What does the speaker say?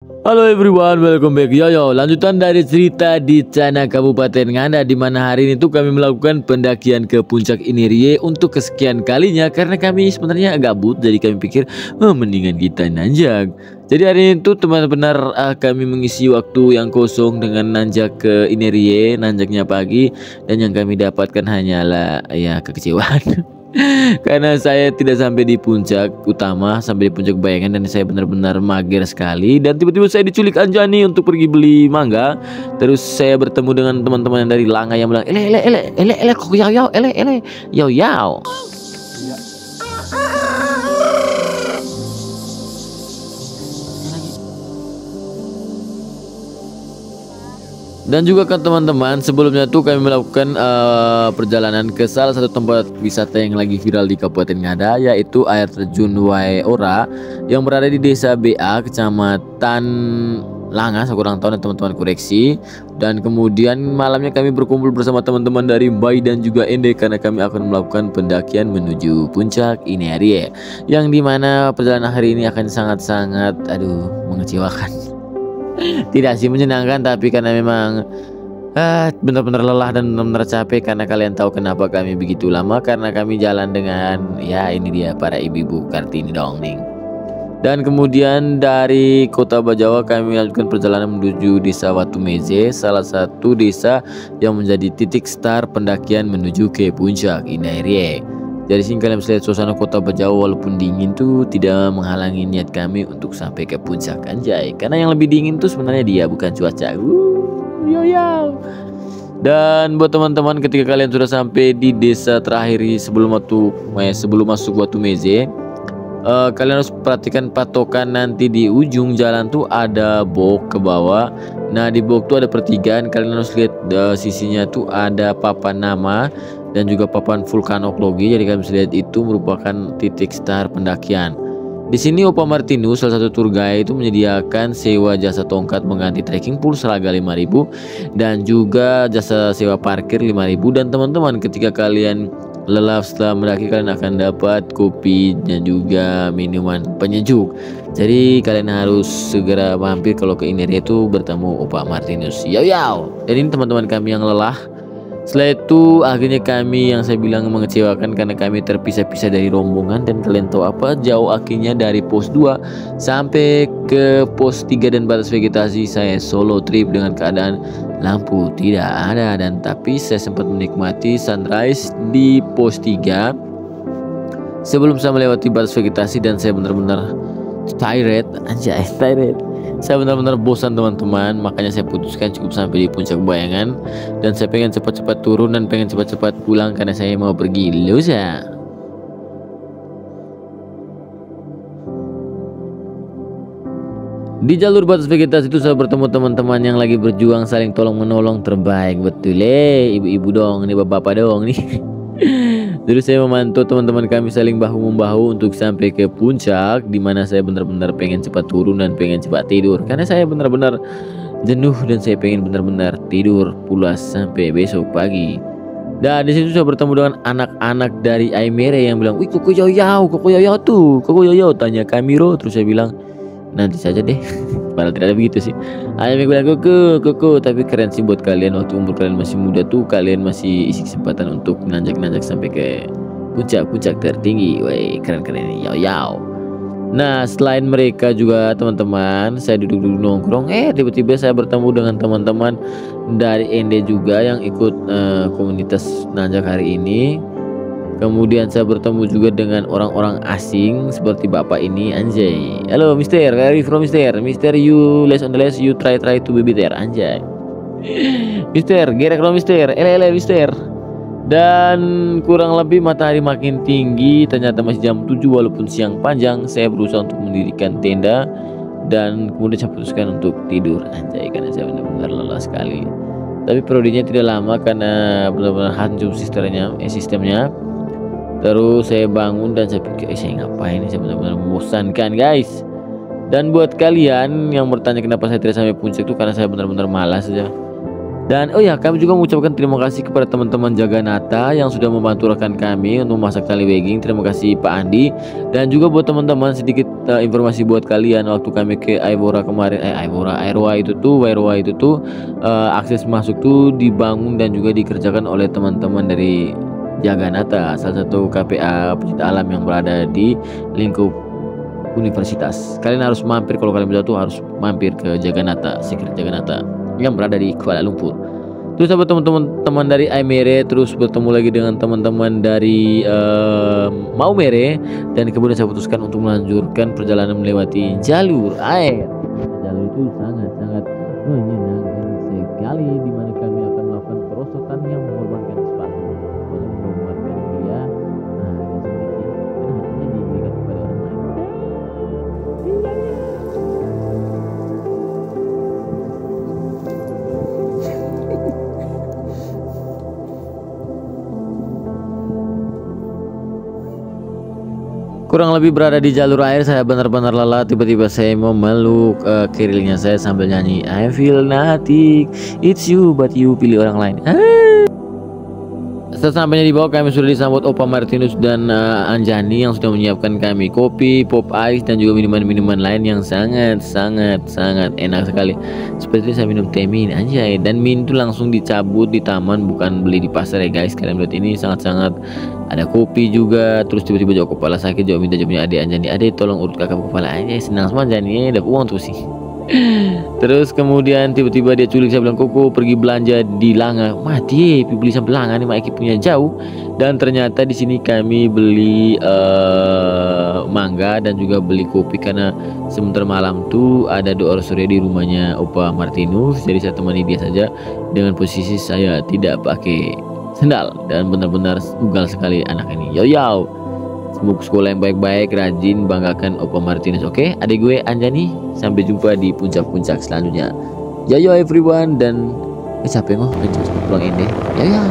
Halo everyone, welcome back. Yo, lanjutan dari cerita di Cana Kabupaten Ngada, di mana hari ini tuh kami melakukan pendakian ke puncak Inirie untuk kesekian kalinya karena kami sebenarnya gabut, jadi kami pikir mendingan kita nanjak. Jadi hari ini tuh benar-benar kami mengisi waktu yang kosong dengan nanjak ke Inirie, nanjaknya pagi, dan yang kami dapatkan hanyalah ya kekecewaan. Karena saya tidak sampai di puncak utama, sampai di puncak bayangan, dan saya benar-benar mager sekali. Dan tiba-tiba saya diculik Anjani untuk pergi beli mangga. Terus saya bertemu dengan teman-teman yang dari Langa yang bilang, ele kok yau ele yau. Dan juga kan teman-teman, sebelumnya tuh kami melakukan perjalanan ke salah satu tempat wisata yang lagi viral di Kabupaten Ngada, yaitu air terjun Waeora yang berada di Desa BA, Kecamatan Langa, saya kurang tahu dan teman-teman koreksi. Dan kemudian malamnya kami berkumpul bersama teman-teman dari Bai dan juga Ende karena kami akan melakukan pendakian menuju puncak Inirie, yang dimana perjalanan hari ini akan sangat-sangat mengecewakan. Tidak sih menyenangkan, tapi karena memang benar-benar lelah dan benar-benar capek. Karena kalian tahu kenapa kami begitu lama, karena kami jalan dengan ini dia para ibu-ibu Kartini dong nih. Dan kemudian dari Kota Bajawa kami lanjutkan perjalanan menuju Desa Watumeze, salah satu desa yang menjadi titik start pendakian menuju ke puncak Inirie. Dari sini kalian bisa lihat suasana Kota Bajawa, walaupun dingin tuh tidak menghalangi niat kami untuk sampai ke puncak, anjay. Karena yang lebih dingin tuh sebenarnya dia, bukan cuaca. Dan buat teman-teman, ketika kalian sudah sampai di desa terakhir sebelum masuk Watumeze, kalian harus perhatikan patokan. Nanti di ujung jalan tuh ada bok ke bawah. Nah, di bok tuh ada pertigaan. Kalian harus lihat sisinya tuh ada papan nama dan juga papan vulkanologi. Jadi kalian bisa lihat itu merupakan titik start pendakian. Di sini Opa Martinus, salah satu tour guide, itu menyediakan sewa jasa tongkat mengganti trekking pulsa harga 5.000 dan juga jasa sewa parkir 5.000. Dan teman-teman, ketika kalian lelah setelah mendaki, kalian akan dapat kopi dan juga minuman penyejuk. Jadi kalian harus segera mampir kalau ke Inirie itu bertemu Opa Martinus. Dan ini teman-teman kami yang lelah. Setelah itu akhirnya kami, yang saya bilang mengecewakan, karena kami terpisah-pisah dari rombongan. Dan kalian tahu apa, jauh akhirnya dari pos 2 sampai ke pos 3 dan batas vegetasi saya solo trip dengan keadaan lampu tidak ada. Dan tapi saya sempat menikmati sunrise di pos 3 sebelum saya melewati batas vegetasi, dan saya benar-benar tired. Saya benar-benar bosan teman-teman, makanya saya putuskan cukup sampai di puncak bayangan. Dan saya pengen cepat-cepat turun dan pengen cepat-cepat pulang karena saya mau pergi lusa. Di jalur batas vegetasi itu saya bertemu teman-teman yang lagi berjuang saling tolong menolong terbaik. Betul ibu-ibu dong, ini bapak-bapak dong nih. Terus saya memantau teman-teman kami saling bahu-membahu untuk sampai ke puncak, dimana saya benar-benar pengen cepat turun dan pengen cepat tidur karena saya benar-benar jenuh dan saya pengen benar-benar tidur pulas sampai besok pagi. Dan di situ saya bertemu dengan anak-anak dari Aimere yang bilang, "Wih, koko yoyo tuh, koko yoyo." Tanya Kamiro, terus saya bilang, "Nanti saja deh." Padahal tidak ada begitu sih. Ayah bilang, koko, tapi keren sih buat kalian, waktu umur kalian masih muda tuh kalian masih isi kesempatan untuk nanjak-nanjak sampai ke puncak-puncak tertinggi. Woi, keren-keren ini. Nah, selain mereka juga teman-teman, saya duduk-duduk nongkrong. Tiba-tiba saya bertemu dengan teman-teman dari Ende juga yang ikut komunitas nanjak hari ini. Kemudian saya bertemu juga dengan orang-orang asing seperti bapak ini, anjay. Halo mister, where are you from mister? Mister, you less on the less, you try to be there, anjay. Mister, gerak dong mister, ele mister. Dan kurang lebih matahari makin tinggi, ternyata masih jam 7 walaupun siang panjang. Saya berusaha untuk mendirikan tenda dan kemudian saya putuskan untuk tidur, anjay, karena saya benar-benar lelah sekali. Tapi periodenya tidak lama karena benar-benar hancur sistemnya. Terus saya bangun dan saya pikir, saya ngapain ini, saya benar-benar membosankan guys. Dan buat kalian yang bertanya kenapa saya tidak sampai puncak itu, karena saya benar-benar malas saja. Dan oh ya, kami juga mengucapkan terima kasih kepada teman-teman Jaganata yang sudah membantu rekan kami untuk memasak tali wegging. Terima kasih Pak Andi. Dan juga buat teman-teman sedikit informasi buat kalian, waktu kami ke Airwa kemarin, Airwa itu tuh akses masuk tuh dibangun dan juga dikerjakan oleh teman-teman dari Jaganata, salah satu KPA pecinta alam yang berada di lingkup universitas. Kalian harus mampir, kalau kalian bisa tuh harus mampir ke Jaganata, Secret Jaganata yang berada di Kuala Lumpur. Terus sama teman-teman dari Aimere, terus bertemu lagi dengan teman-teman dari Maumere, dan kemudian saya putuskan untuk melanjutkan perjalanan melewati jalur air. Jalur itu sangat-sangat menyenangkan sekali, di mana kami akan melakukan perosotan yang mengorbankan sepatu, mengorbankan dia, dan sedikit karena hatinya diberikan kepada orang lain. Kurang lebih berada di jalur air, saya benar-benar lelah. Tiba-tiba saya mau meluk kirilnya saya sambil nyanyi I feel nothing, it's you but you, pilih orang lain. Sesampainya di bawah, kami sudah disambut Opa Martinus dan Anjani yang sudah menyiapkan kami kopi, pop ice, dan juga minuman-minuman lain yang sangat enak sekali. Seperti saya minum teh min, anjay. Dan min itu langsung dicabut di taman, bukan beli di pasar ya guys. Kalian lihat ini sangat ada kopi juga. Terus tiba-tiba jauh kepala sakit, jauh minta jamnya adik Anjani, adik tolong urut kakak kepala aja. Senang semua Anjani, dapat uang tuh sih. Terus kemudian tiba-tiba dia culik, saya bilang Koko pergi belanja di Langa, mati beli sampai Langa nih, Maiki punya jauh. Dan ternyata di sini kami beli mangga dan juga beli kopi, karena sebentar malam tuh ada doa sore di rumahnya Opa Martinus. Jadi saya temani dia saja dengan posisi saya tidak pakai sendal, dan benar-benar ugal sekali anak ini. Yo. Semoga sekolah yang baik-baik, rajin, banggakan Opa Martinus. Oke, adik gue Anjani, sampai jumpa di puncak-puncak selanjutnya. Yo everyone, dan capek pulang ini. Ya.